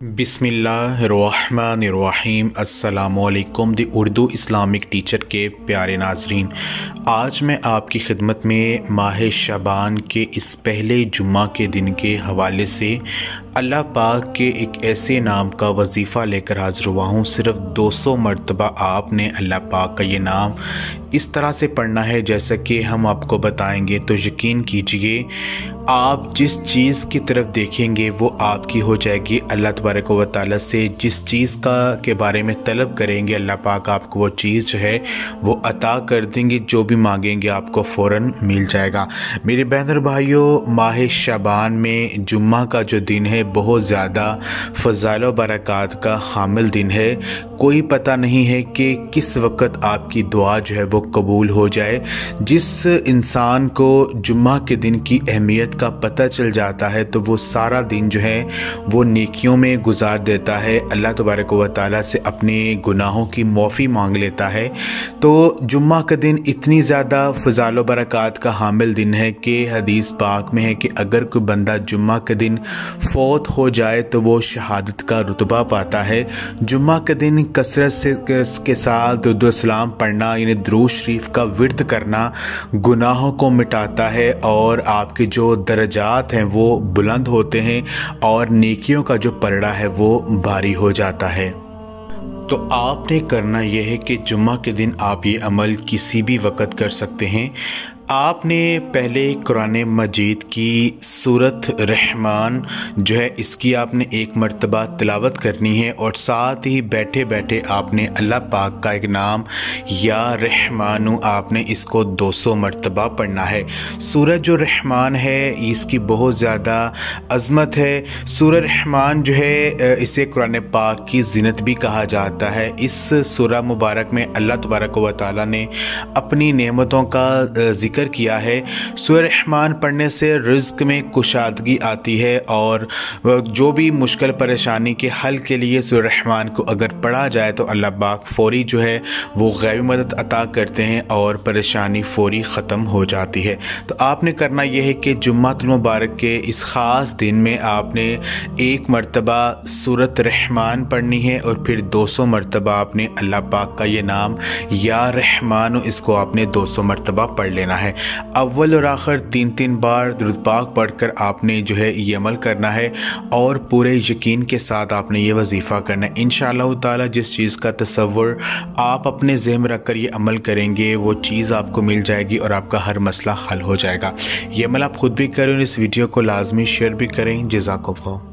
बिस्मिल्लाहिर्रहमानिर्रहीम। अस्सलामुअलैकुम दी Urdu Islamic teacher के प्यारे नाजरीन, आज मैं आपकी खिदमत में माह शबान के इस पहले जुम्मा के दिन के हवाले से अल्लाह पाक के एक ऐसे नाम का वजीफ़ा लेकर हाज़िर हुआ हूँ। सिर्फ़ 200 मरतबा आपने अल्लाह पाक का ये नाम इस तरह से पढ़ना है जैसा कि हम आपको बताएंगे। तो यकीन कीजिए, आप जिस चीज़ की तरफ देखेंगे वो आपकी हो जाएगी। अल्लाह तबारक व तआला से जिस चीज़ के बारे में तलब करेंगे, अल्लाह पाक आपको वो चीज़ जो है वो अता कर देंगे। जो भी मांगेंगे आपको फ़ौरन मिल जाएगा। मेरे बहन और भाइयों, माह शबान में जुम्मा का जो दिन है बहुत ज़्यादा फ़ज़ाइल व बरक़ात का हामिल दिन है। कोई पता नहीं है कि किस वक़्त आपकी दुआ जो है वो कबूल हो जाए। जिस इंसान को जुम्मा के दिन की अहमियत का पता चल जाता है तो वो सारा दिन जो है वो नेकियों में गुजार देता है, अल्लाह तबारक व तआला से अपने गुनाहों की माफ़ी मांग लेता है। तो जुम्मा का दिन इतनी ज़्यादा फ़ज़ाइल व बरक़ात का हामिल दिन है कि हदीस पाक में है कि अगर कोई बंदा जुम्मा के दिन फौत हो जाए तो वो शहादत का रुतबा पाता है। जुम्मा के दिन कसरत से के साथ दुरूद सलाम पढ़ना यानी दुरूद शरीफ का विर्द करना गुनाहों को मिटाता है और आपके जो दर्जात हैं वो बुलंद होते हैं और नेकियों का जो पलड़ा है वो भारी हो जाता है। तो आपने करना यह है कि जुम्मा के दिन आप ये अमल किसी भी वक़्त कर सकते हैं। आपने पहले कुरान मजीद की सूरत रहमान जो है इसकी आपने एक मरतबा तिलावत करनी है और साथ ही बैठे बैठे आपने अल्लाह पाक का एक नाम या रहमानु आपने इसको 200 मरतबा पढ़ना है। सूरत जो रहमान है इसकी बहुत ज़्यादा अज़मत है। सूरत रहमान जो है इसे कुरान पाक की ज़ीनत भी कहा जाता है। इस सूरह मुबारक में अल्लाह तबारक व तआला ने अपनी नेमतों का ज़िक्र किया है। सूरह रहमान पढ़ने से रिज़्क में कुशादगी आती है और जो भी मुश्किल परेशानी के हल के लिए सूरह रहमान को अगर पढ़ा जाए तो अल्लाह पाक फ़ौरी जो है वो गैबी मदद अता करते हैं और परेशानी फ़ौरी ख़त्म हो जाती है। तो आपने करना यह है कि जुम्मातुल मुबारक के इस ख़ास दिन में आपने एक मरतबा सूरत रहमान पढ़नी है और फिर 200 मरतबा आपने अल्लाह पाक का ये नाम या रहमान इसको आपने 200 मरतबा पढ़ लेना है। अव्वल और आखिर 3-3 बार दुरूद पाक पढ़कर आपने जो है ये अमल करना है और पूरे यकीन के साथ आपने ये वजीफ़ा करना है। इंशाअल्लाह ताला जिस चीज़ का तसव्वुर आप अपने ज़हन में रखकर ये अमल करेंगे वो चीज़ आपको मिल जाएगी और आपका हर मसला हल हो जाएगा। ये अमल आप खुद भी करें और इस वीडियो को लाजमी शेयर भी करें। जज़ाकल्लाह।